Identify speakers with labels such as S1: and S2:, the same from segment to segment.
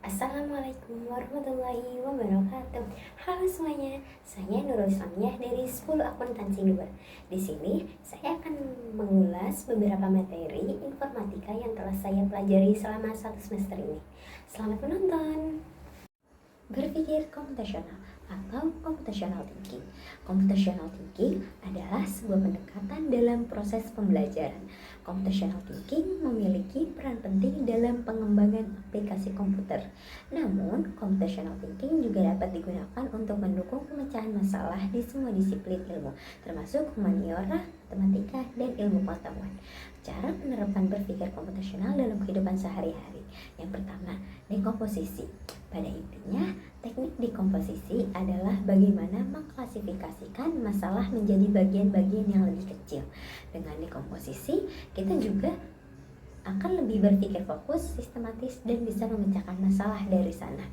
S1: Assalamualaikum warahmatullahi wabarakatuh. Halo semuanya, saya Nurul Islamiyah dari 10 Akuntansi 2. Di sini saya akan mengulas beberapa materi informatika yang telah saya pelajari selama 1 semester ini. Selamat menonton. Berpikir komputasional atau computational thinking. Computational thinking adalah sebuah pendekatan dalam proses pembelajaran. Computational thinking memiliki peran penting dalam pengembangan aplikasi komputer. Namun, computational thinking juga dapat digunakan untuk mendukung pemecahan masalah di semua disiplin ilmu, termasuk humaniora, matematika, dan ilmu pengetahuan. Cara penerapan berpikir komputasional dalam kehidupan sehari-hari. Yang pertama, dekomposisi. Pada intinya, teknik dekomposisi adalah bagaimana mengklasifikasikan masalah menjadi bagian-bagian yang lebih kecil. Dengan dekomposisi, kita juga akan lebih berpikir fokus, sistematis, dan bisa memecahkan masalah dari sana.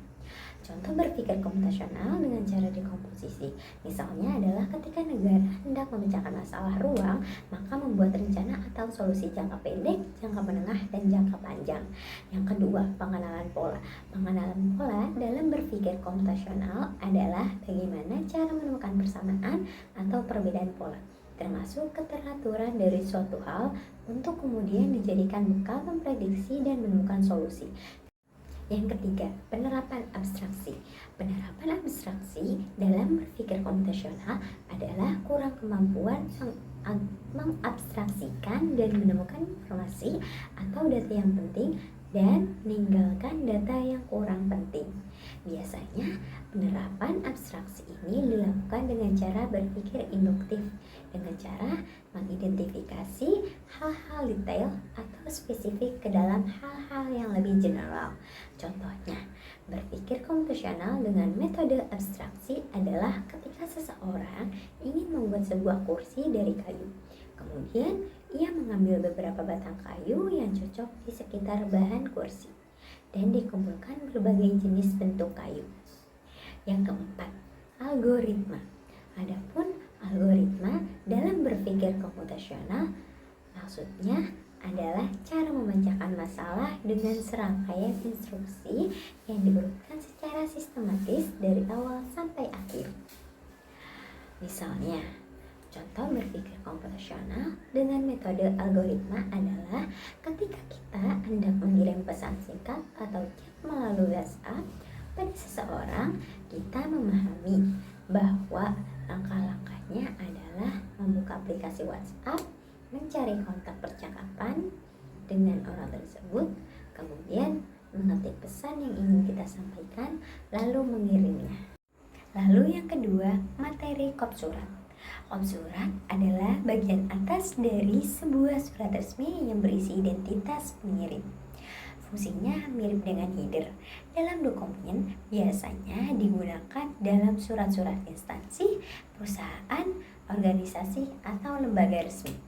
S1: Contoh berpikir komputasional dengan cara dekomposisi misalnya adalah ketika negara hendak memecahkan masalah ruang, maka membuat rencana atau solusi jangka pendek, jangka menengah, dan jangka panjang. Yang kedua, pengenalan pola. Pengenalan pola dalam berpikir komputasional adalah bagaimana cara menemukan persamaan atau perbedaan pola, termasuk keteraturan dari suatu hal untuk kemudian dijadikan bekal memprediksi dan menemukan solusi. Yang ketiga, penerapan abstraksi. Penerapan abstraksi dalam berpikir komputasional adalah kurang kemampuan mengabstraksikan dan menemukan informasi atau data yang penting dan meninggalkan data yang kurang penting. Biasanya, penerapan abstraksi ini dilakukan dengan cara berpikir induktif, dengan cara mengidentifikasi hal-hal detail atau spesifik ke dalam hal-hal yang lebih general. Contohnya, berpikir komputasional dengan metode abstraksi adalah ketika seseorang ingin membuat sebuah kursi dari kayu. Kemudian, ia mengambil beberapa batang kayu yang cocok di sekitar bahan kursi dan dikumpulkan berbagai jenis bentuk kayu. Yang keempat, algoritma. Adapun algoritma dalam berpikir komputasional maksudnya adalah cara memecahkan masalah dengan serangkaian instruksi yang diurutkan secara sistematis dari awal sampai akhir. Misalnya, contoh berpikir komputasional dengan metode algoritma adalah ketika kita hendak mengirim pesan singkat atau chat melalui WhatsApp pada seseorang, kita memahami bahwa langkah-langkahnya adalah membuka aplikasi WhatsApp, mencari kontak percakapan dengan orang tersebut, kemudian mengetik pesan yang ingin kita sampaikan, lalu mengirimnya. Lalu yang kedua, materi kop surat. Kop surat adalah bagian atas dari sebuah surat resmi yang berisi identitas pengirim. Fungsinya mirip dengan header. Dalam dokumen biasanya digunakan dalam surat-surat instansi, perusahaan, organisasi, atau lembaga resmi.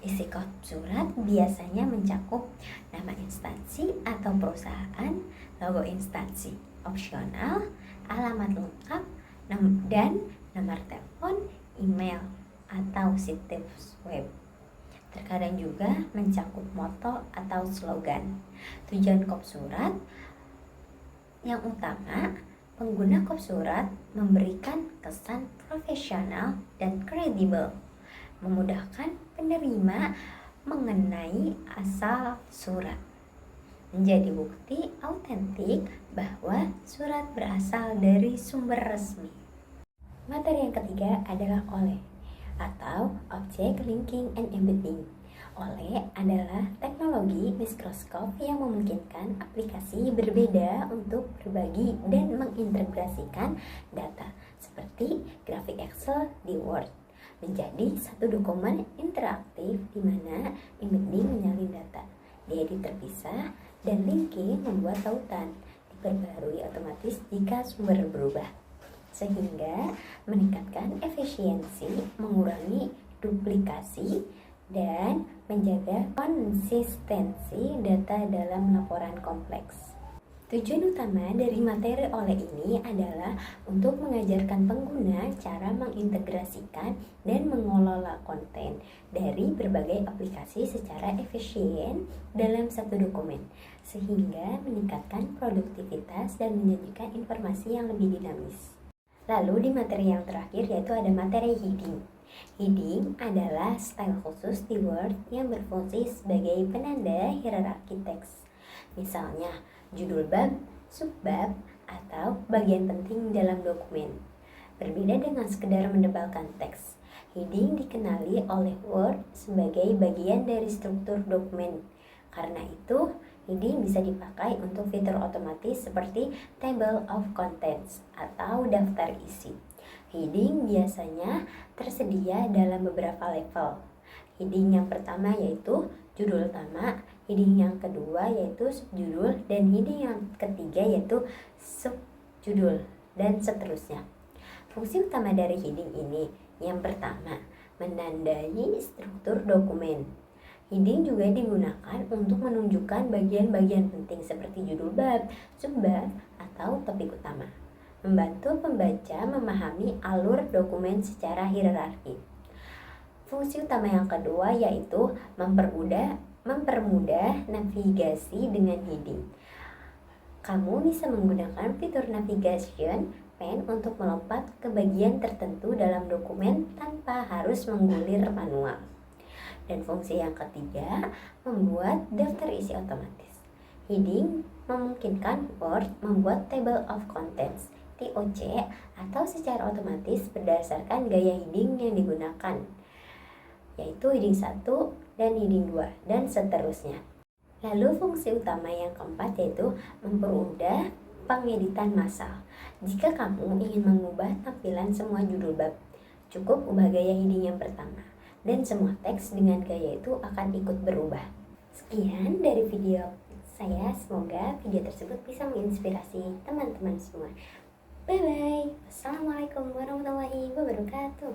S1: Isi kop surat biasanya mencakup nama instansi atau perusahaan, logo instansi, opsional, alamat lengkap, dan nomor telepon, email, atau situs web. Terkadang juga mencakup moto atau slogan. Tujuan kop surat yang utama, pengguna kop surat memberikan kesan profesional dan kredibel, memudahkan penerima mengenai asal surat, menjadi bukti autentik bahwa surat berasal dari sumber resmi. Materi yang ketiga adalah OLE atau Object Linking and Embedding. OLE adalah teknologi mikroskop yang memungkinkan aplikasi berbeda untuk berbagi dan mengintegrasikan data seperti grafik Excel di Word menjadi satu dokumen interaktif di mana embedding menyalin data, diedit terpisah, dan linking membuat tautan, diperbarui otomatis jika sumber berubah, sehingga meningkatkan efisiensi, mengurangi duplikasi, dan menjaga konsistensi data dalam laporan kompleks. Tujuan utama dari materi oleh ini adalah untuk mengajarkan pengguna cara mengintegrasikan dan mengelola konten dari berbagai aplikasi secara efisien dalam satu dokumen, sehingga meningkatkan produktivitas dan menyajikan informasi yang lebih dinamis. Lalu di materi yang terakhir yaitu ada materi heading. Heading adalah style khusus di Word yang berfungsi sebagai penanda hierarki teks. Misalnya, judul bab, subbab, atau bagian penting dalam dokumen. Berbeda dengan sekedar mendebalkan teks, heading dikenali oleh Word sebagai bagian dari struktur dokumen. Karena itu, heading bisa dipakai untuk fitur otomatis seperti table of contents atau daftar isi. Heading biasanya tersedia dalam beberapa level. Heading yang pertama yaitu judul utama, heading yang kedua yaitu subjudul, dan heading yang ketiga yaitu subjudul, dan seterusnya. Fungsi utama dari heading ini, yang pertama, menandai struktur dokumen. Heading juga digunakan untuk menunjukkan bagian-bagian penting seperti judul bab, subbab, atau topik utama. Membantu pembaca memahami alur dokumen secara hierarki. Fungsi utama yang kedua yaitu mempermudah navigasi dengan heading. Kamu bisa menggunakan fitur navigation pen untuk melompat ke bagian tertentu dalam dokumen tanpa harus menggulir manual. Dan fungsi yang ketiga, membuat daftar isi otomatis. Heading memungkinkan Word membuat table of contents (TOC) atau secara otomatis berdasarkan gaya heading yang digunakan, yaitu heading 1 dan heading 2, dan seterusnya. Lalu fungsi utama yang keempat yaitu mempermudah pengeditan massal. Jika kamu ingin mengubah tampilan semua judul bab, cukup ubah gaya heading yang pertama, dan semua teks dengan gaya itu akan ikut berubah. Sekian dari video saya, semoga video tersebut bisa menginspirasi teman-teman semua. Bye bye. Assalamualaikum warahmatullahi wabarakatuh.